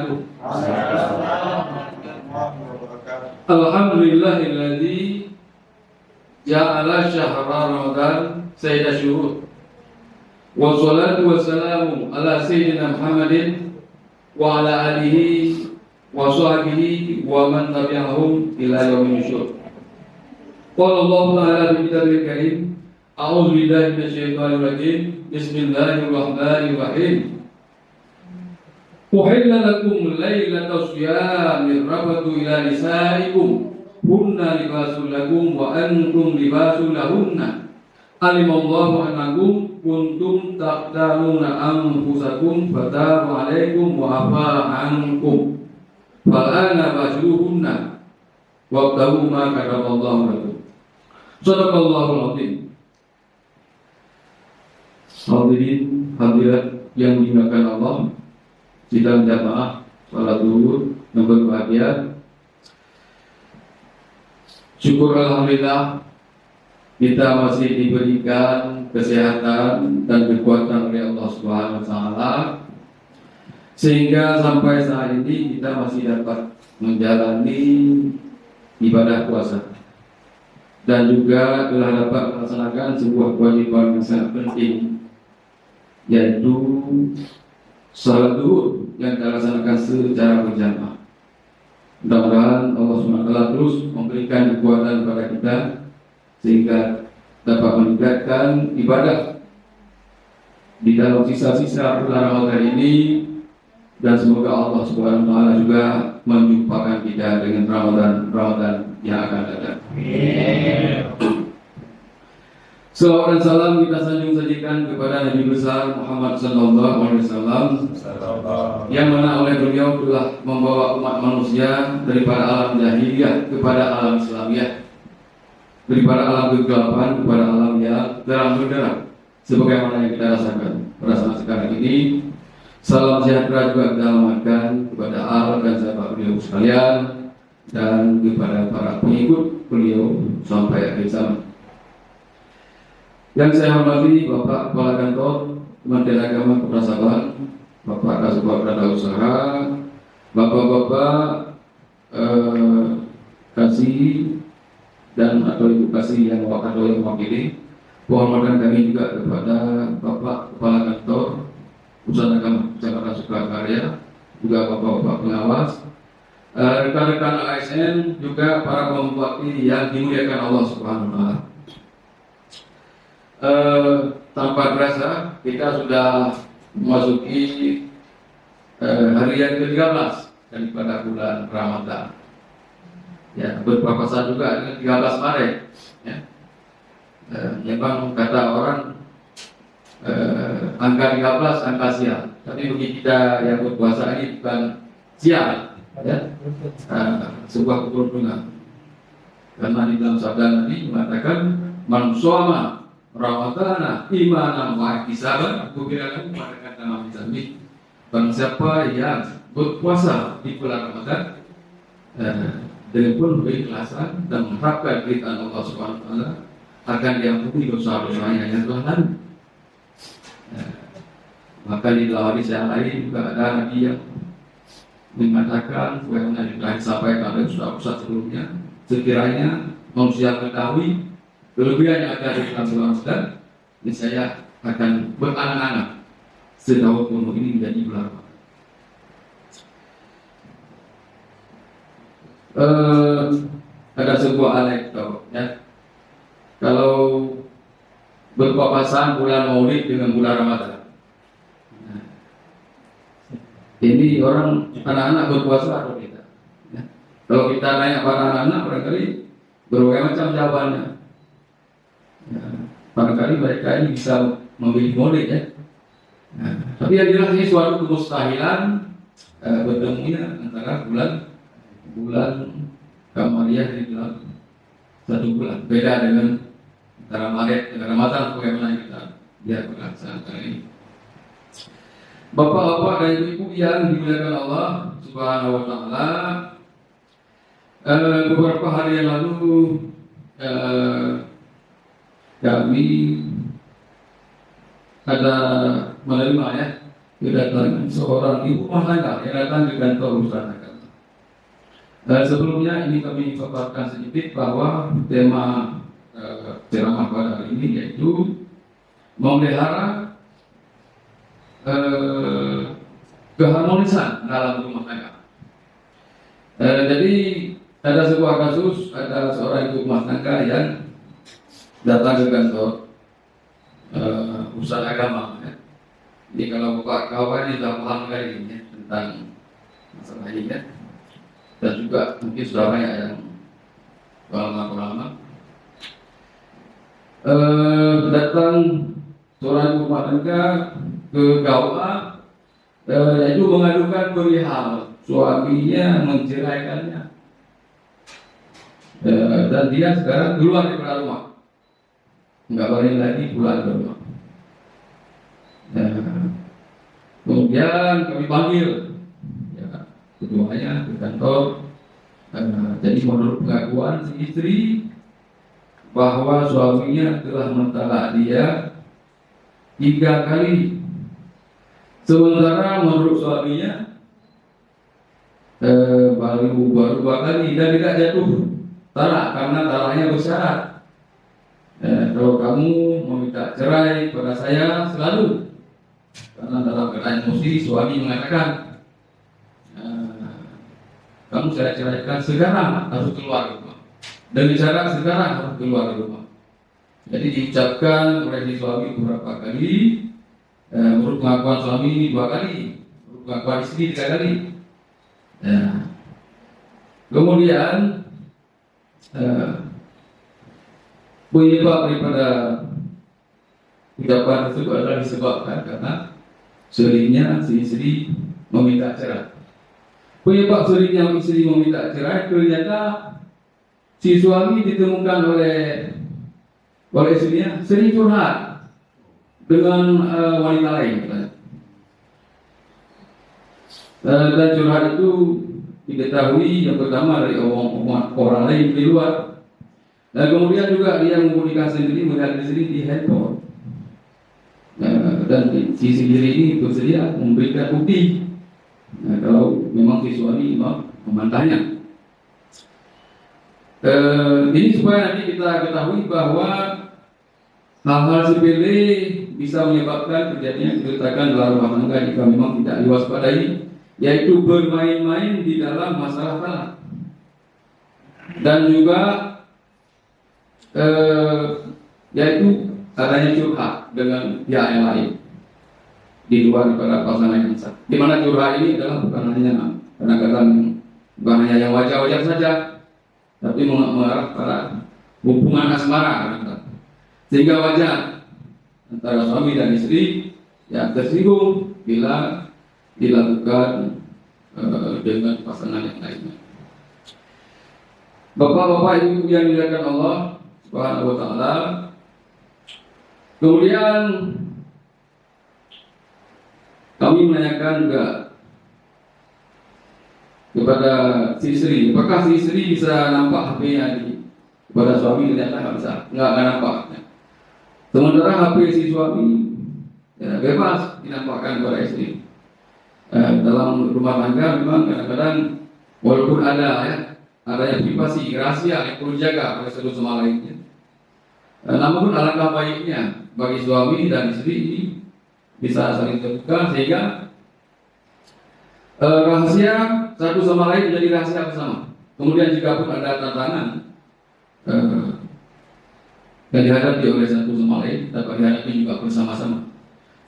wabarakatuh. Alhamdulillahilladzi ja'ala syahra Ramadan sayyida syuhur. Wassalatu wassalamu ala sayyidina Muhammadin wa ala alihi wa sahbihi wa man tabi'ahum ila yaumin nusyur. Qala Allah ta'ala fi kitabil karim, a'udzu billahi minasyaitonir rajim. Bismillahirrahmanirrahim. Uhilla lakum lailatas syiyamir rafatu ila nisaikum hunna libasul lakum wa antum libasul lahunna. Alimallahu annakum kuntum taqtaluna anfusakum fataba alaikum wa afa ankum. Fal'ana bashuruhunna wabtahu ma kataballahu lakum. Sadaqallahul azim. Hadirin hadirat yang dimuliakan Allah, sidang jamaah salat zuhur yang berbahagia. Syukur alhamdulillah kita masih diberikan kesehatan dan kekuatan oleh Allah Subhanahu wa taala, sehingga sampai saat ini kita masih dapat menjalani ibadah puasa dan juga telah dapat melaksanakan sebuah kewajiban yang sangat penting, yaitu salat zuhur yang dilaksanakan secara berjamaah. Mudah-mudahan Allah SWT terus memberikan kekuatan kepada kita sehingga dapat meningkatkan ibadah di dalam sisa-sisa bulan Ramadan ini, dan semoga Allah SWT juga menjumpakan kita dengan Ramadan yang akan datang. Salawat dan salam kita sanjung sajikan kepada Nabi besar Muhammad sallallahu alaihi wasallam, yang mana oleh beliau telah membawa umat manusia daripada alam jahiliyah kepada alam Islamiyah, daripada alam kegelapan kepada alam yang terang benderang, sebagaimana yang kita rasakan pada saat sekarang ini. Salam sejahtera juga kita alamatkan kepada Allah dan sahabat beliau sekalian dan kepada para pengikut beliau sampai akhir zaman. Yang saya hormati Bapak Kepala Kantor Kementerian Agama Keprasaban, Bapak Kasubag Tata Usaha, Bapak-bapak kasih dan atau ibu kasih yang mewakili. Penghormatan kami juga kepada Bapak Kepala Kantor Pusat Agama Kecamatan Sukakarya, juga Bapak-bapak pengawas, rekan-rekan ASN, juga para pembawahi yang dimuliakan Allah Subhanahu wa taala. Tanpa terasa kita sudah memasuki hari yang ke-13 daripada bulan Ramadan. Ya, berpapasan juga dengan 13 Maret. Ya. Memang kata orang angka 13 angka sial, tapi bagi kita yang berpuasa ini bukan sial, ya. Sebuah keberuntungan. Karena di dalam sabda Nabi mengatakan man shoma Ramadana imanan wa ihtisaban kubirakan pada kata Nabi Sami, barang siapa yang berpuasa di bulan Ramadan dengan penuh keikhlasan dan mengharapkan keridhaan Allah Subhanahu wa taala, akan diampuni dosa-dosanya yang telah lalu. Maka di dalam hadis yang lain juga ada Nabi yang mengatakan bagaimana yang telah disampaikan oleh ustaz sebelumnya, sekiranya manusia mengetahui kelebihan yang ada di dalam bulan Ramadan, ini saya akan berangan-angan setahun penuh ini menjadi bulan Ramadan. Ada sebuah anekdot, ya. Kalau berpapasan bulan Maulid dengan bulan Ramadan, nah, ini orang anak-anak berpuasa atau tidak? Ya. Kalau kita tanya para anak-anak, barangkali berbagai macam jawabannya. Ya, barangkali mereka ini bisa memilih Maulid, ya. Nah, tapi yang jelas ini suatu kemustahilan bertemunya antara bulan Qamariyah di dalam satu bulan, beda dengan antara Maret dengan Ramadan bagaimana kita lihat saat ini. Bapak-bapak dan ibu-ibu yang dimuliakan Allah Subhanahu wa taala, beberapa hari yang lalu kami ada menerima, ya, kedatangan seorang ibu rumah tangga yang datang ke kantor urusan agama. Sebelumnya ini kami paparkan sedikit bahwa tema ceramah pada hari ini yaitu memelihara keharmonisan dalam rumah tangga. Jadi ada sebuah kasus, ada seorang ibu rumah tangga yang datang ke kantor urusan agama. Jadi kalau Bapak kawan ini sudah paham kali ini tentang masalah ini ya. Dan juga mungkin sudah banyak yang pengalaman-pengalaman. Datang seorang ibu rumah tangga ke KUA, yaitu mengadukan perihal suaminya menceraikannya, dan dia sekarang keluar dari rumah, nggak boleh lagi pulang ke rumah. Kemudian kami panggil ya, keduanya ke kantor. Jadi menurut pengakuan si istri bahwa suaminya telah mentalak dia 3 kali, sementara menurut suaminya baru 2 kali dan tidak jatuh talak karena talaknya bersyarat. Kalau kamu meminta cerai pada saya selalu, karena dalam keadaan emosi suami mengatakan kamu saya ceraikan sekarang harus keluar rumah, dan bicara sekarang harus keluar rumah. Jadi diucapkan oleh si suami beberapa kali, menurut pengakuan suami 2 kali, menurut pengakuan istri 3 kali. Kemudian penyebab daripada ucapan tersebut adalah disebabkan karena seringnya si istri meminta cerai. Penyebab seringnya istri meminta cerai ternyata si suami ditemukan oleh istrinya sering curhat dengan wanita lain. Dan curhat itu diketahui yang pertama dari orang lain di luar. Dan kemudian juga dia mempublikasi sendiri, melihat sendiri di handphone. Dan si sendiri ini bersedia memberikan bukti kalau memang si suami memantahnya. Ini supaya nanti kita ketahui bahwa hal-hal sepele bisa menyebabkan terjadinya keretakan dalam rumah tangga jika memang tidak diwaspadai, yaitu bermain-main di dalam masalah tanah, dan juga yaitu adanya curhat dengan pihak yang lain di luar daripada pasangan yang sah. Di mana curhat ini adalah bukan hanya kadang-kadang bukan hanya yang wajar-wajar saja, tapi mengarah pada hubungan asmara, sehingga wajar antara suami dan istri yang tersinggung bila dilakukan dengan pasangan yang lainnya. Bapak-bapak, ibu yang dimuliakan Allah Subhanahu wa taala, kemudian kami menanyakan juga kepada si istri, apakah si istri bisa nampak HP-nya kepada suami? Ternyata nggak bisa, nggak nampak. Sementara HP si suami bebas dinampakkan kepada istri. Dalam rumah tangga memang kadang-kadang walaupun adanya privasi, rahasia yang perlu dijaga oleh satu sama lainnya. Namun alangkah baiknya bagi suami dan istri ini bisa saling terbuka sehingga rahasia satu sama lain menjadi rahasia bersama. Kemudian jika pun ada tantangan yang dihadapi oleh satu sama lain, dapat dihadapi juga bersama-sama.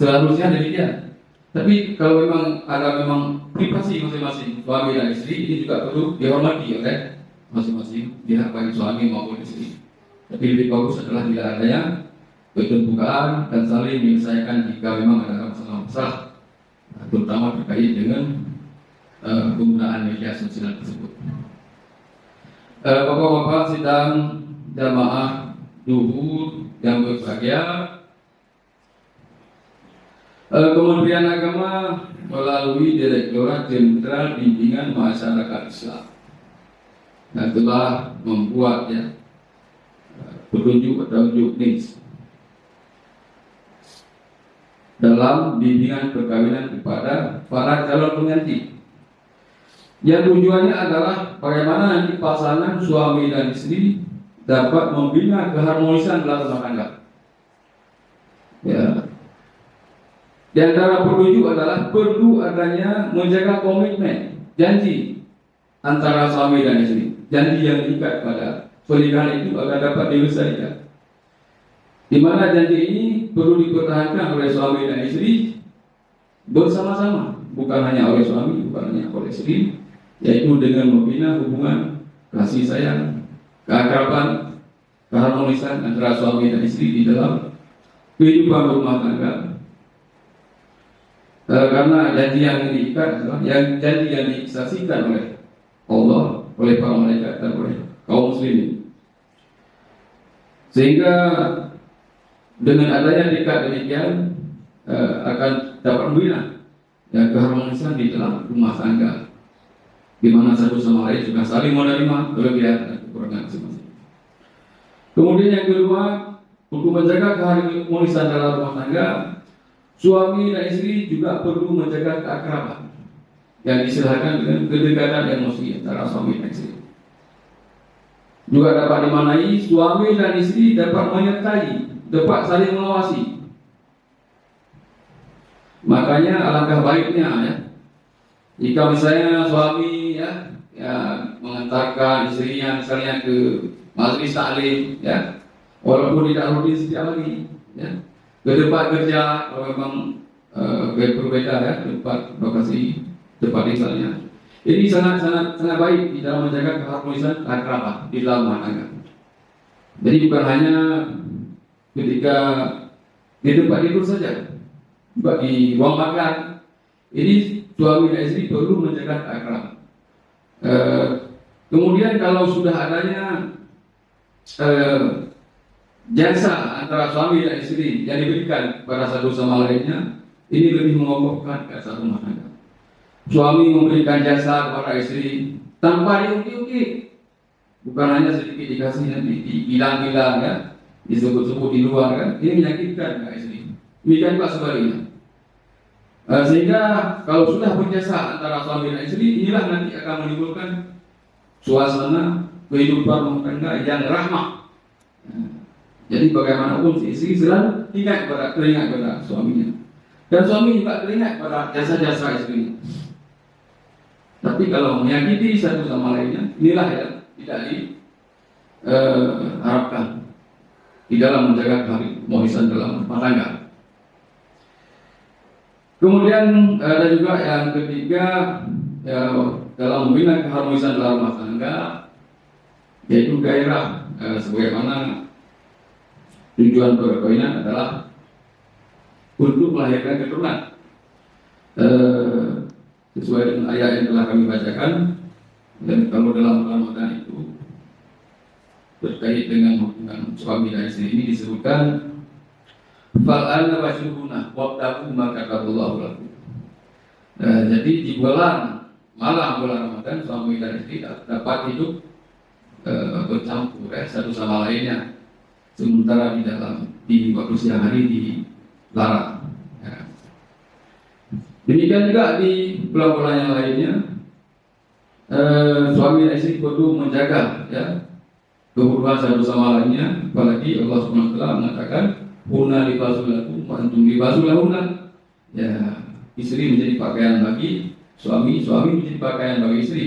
Seharusnya demikian. Tapi kalau memang ada privasi masing-masing suami dan istri, ini juga perlu dihormati oleh masing-masing pihak, baik suami maupun istri. Tapi lebih bagus adalah bila adanya keterbukaan dan saling menyelesaikan jika memang ada masalah, terutama terkait dengan penggunaan media sosial tersebut. Bapak-bapak sidang jamaah duhur yang berbahagia, Kementerian Agama melalui Direktorat Jenderal Bimbingan Masyarakat Islam yang telah membuat petunjuk atau juknis dalam bimbingan perkawinan kepada para calon pengantin. Yang tujuannya adalah bagaimana nanti pasangan suami dan istri dapat membina keharmonisan dalam rumah tangga. Ya. Di antara petunjuk adalah perlu adanya menjaga komitmen, janji antara suami dan istri. Janji yang diikat pada pernikahan itu agar dapat dilestarikan. Di mana janji ini perlu dipertahankan oleh suami dan istri bersama-sama, bukan hanya oleh suami, bukan hanya oleh istri, yaitu dengan membina hubungan kasih sayang, keakraban, keharmonisan antara suami dan istri di dalam kehidupan rumah tangga. Karena janji yang diikat adalah janji yang disaksikan oleh Allah, oleh para malaikat dan oleh kaum muslimin. Sehingga dengan adanya ikat demikian akan dapat membina keharmonisan di dalam rumah tangga, di mana satu sama lain juga saling menerima kelebihan dan kekurangan masing-masing. Kemudian yang kedua, untuk menjaga keharmonisan dalam rumah tangga, suami dan istri juga perlu menjaga keakraban yang diistilahkan dengan kedekatan emosi antara suami dan istri. Juga dapat dimaknai suami dan istri dapat menyertai, dapat saling mengawasi. Makanya alangkah baiknya ya, jika misalnya suami mengantarkan istrinya misalnya ke majelis taklim ya, walaupun tidak rutin setiap hari ya, ke tempat kerja kalau memang berbeda ya, tempat lokasi tempat misalnya. Ini sangat baik di dalam menjaga keharmonisan keakraban di dalam rumah tangga. Jadi bukan hanya ketika di tempat tidur saja, juga di ruang makan. Ini suami dan istri perlu menjaga keakraban. Kemudian kalau sudah adanya jasa antara suami dan istri yang diberikan pada satu sama lainnya, ini lebih mengokohkan satu rumah tangga. Suami memberikan jasa kepada istri tanpa diungkit-ungkit, bukan hanya sedikit dikasih nanti dibilang-bilang ya, disebut-sebut di luar kan, ini menyakitkan istri. Demikian juga sebaliknya. Sehingga kalau sudah berjasa antara suami dan istri, inilah nanti akan menimbulkan suasana kehidupan rumah tangga yang rahmah. Jadi bagaimanapun si istri selalu teringat pada suaminya, dan suami juga teringat pada jasa-jasa istrinya. Tapi kalau menyakiti satu sama lainnya, inilah yang tidak diharapkan di dalam menjaga keharmonisan dalam rumah tangga. Kemudian ada juga yang ketiga ya, dalam membina keharmonisan dalam rumah tangga, yaitu gairah. Sebagaimana tujuan perkawinan adalah untuk melahirkan keturunan. Sesuai dengan ayat yang telah kami bacakan, dan kalau dalam Ramadan itu terkait dengan hubungan suami dan istri ini disebutkan fa'alna wasyuhuna waqtahu maka katallahu lakum. Jadi di bulan Ramadan suami dan istri dapat hidup bercampur satu sama lainnya, sementara di waktu siang hari dilarang. Demikian juga di bulan-bulan yang lainnya, suami dan istri perlu menjaga ya kebutuhan satu sama lainnya. Apalagi Allah SWT mengatakan hunna libasul lakum wa antum libasul lahunna. Ya, istri menjadi pakaian bagi suami, suami menjadi pakaian bagi istri.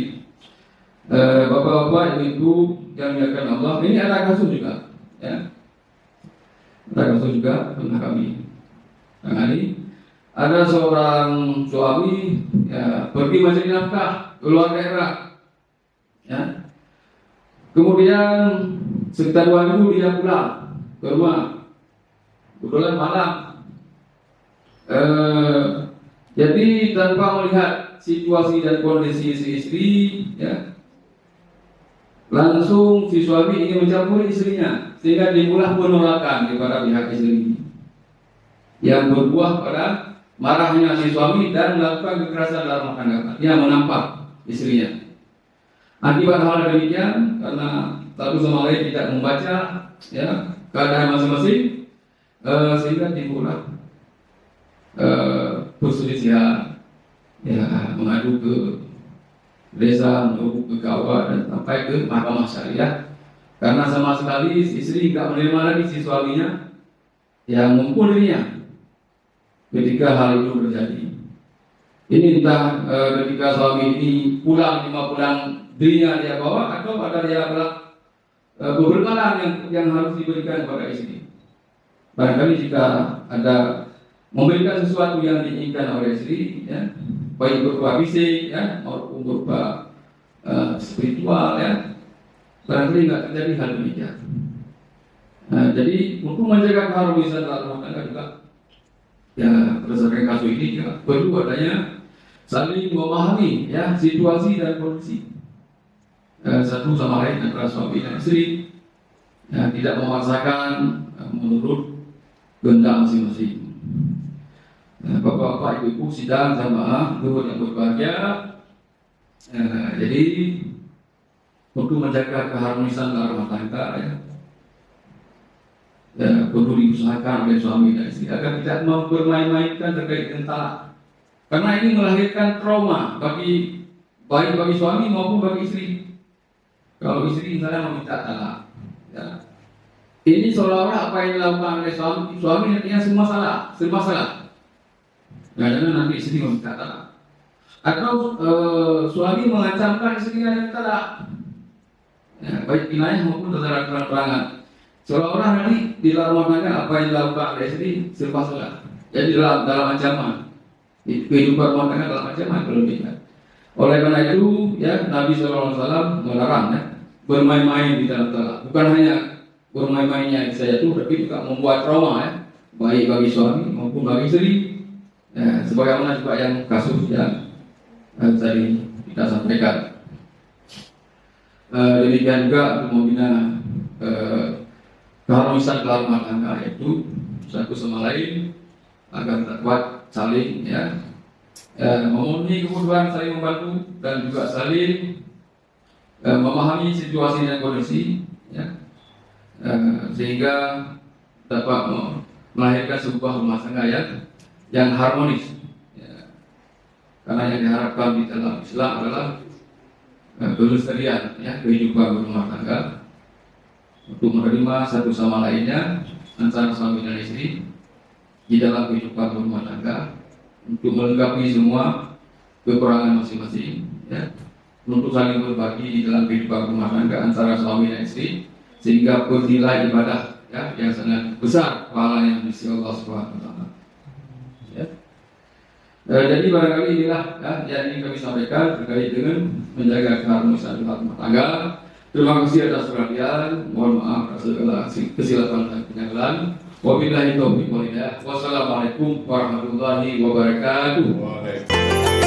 Bapak-bapak itu yang dimuliakan Allah, ini ada kasus juga ya. Ada kasus juga pernah kami tangani. Ada seorang suami ya, pergi mencari nafkah keluar daerah ya. Kemudian sekitar 2 minggu dia pulang ke rumah, kebetulan malam. Jadi tanpa melihat situasi dan kondisi si istri ya, langsung si suami ingin mencampuri istrinya, sehingga dimulai penolakan kepada pihak istri yang berbuah pada marahnya si suami dan melakukan kekerasan dalam rumah tangga. Dia menampak istrinya. Akibat hal demikian, karena satu sama lain tidak membaca ya keadaan masing-masing, sehingga timbullah perselisihan, ya mengadu ke desa, mengadu ke kawah dan sampai ke mahkamah syariah, karena sama sekali istri tidak menerima lagi si suaminya yang memukul dirinya ketika hal itu terjadi. Ini entah ketika suami ini pulang 5 bulan dirinya dia bawa, atau ada dia keberkahan yang harus diberikan kepada istri. Barangkali jika ada memberikan sesuatu yang diinginkan oleh istri, ya, baik berupa fisik, ya, maupun berupa spiritual, ya, barangkali nggak terjadi hal demikian. Jadi untuk menjaga keharmonisan dalam rumah tangga juga, ya, berdasarkan kasus ini ya, perlu adanya saling memahami, ya, situasi dan kondisi satu sama lain antara suami dan istri, ya, tidak memaksakan menurut kehendak masing-masing. Bapak-bapak, ibu-ibu, sidang jamaah zuhur yang berbahagia. Jadi untuk menjaga keharmonisan dalam rumah tangga, ya, perlu diusahakan oleh suami dan istri agar tidak mempermain-mainkan terkait dengan talak, karena ini melahirkan trauma bagi baik bagi suami maupun bagi istri. Kalau istri misalnya meminta talak, ya, ini seolah-olah apa yang dilakukan oleh suami nantinya semua salah. Jangan nanti istri meminta talak, atau suami mengancamkan istrinya dengan talak, ya, baik kinayah maupun secara terang-terangan. Seolah-olah nanti di dalam rumah tangga apa yang dilakukan oleh istri serba salah. Jadi dalam ancaman, kehidupan rumah tangga dalam ancaman berlebihan. Oleh karena itu, ya, Nabi SAW melarang, ya, bermain-main di dalam talak. Bukan hanya bermain-mainnya saja itu, tapi juga membuat trauma, ya, baik bagi suami maupun bagi istri. Ya, sebagaimana juga yang kasus yang tadi kita sampaikan. Demikian juga untuk membina keharmonisan dalam rumah tangga, yaitu satu sama lain agar dapat saling, ya, memenuhi kebutuhan, saling membantu dan juga saling memahami situasi dan kondisi, ya, sehingga dapat melahirkan sebuah rumah tangga yang harmonis, ya. Karena yang diharapkan di dalam Islam adalah kelestarian, ya, kehidupan berumah tangga untuk menerima satu sama lainnya antara suami dan istri di dalam kehidupan berumah tangga, untuk melengkapi semua kekurangan masing-masing, ya, untuk saling berbagi di dalam kehidupan rumah tangga antara suami dan istri, sehingga bernilai ibadah, ya, yang sangat besar pahalanya di sisi Allah Subhanahu wa taala. Ya. Jadi barangkali inilah, ya, yang ingin kami sampaikan terkait dengan menjaga keharmonisan dalam rumah tangga. Terima kasih atas perhatian. Mohon maaf atas segala kesilapan dan penyalahan. Wabillahi taufiq wal hidayah. Wassalamualaikum warahmatullahi wabarakatuh.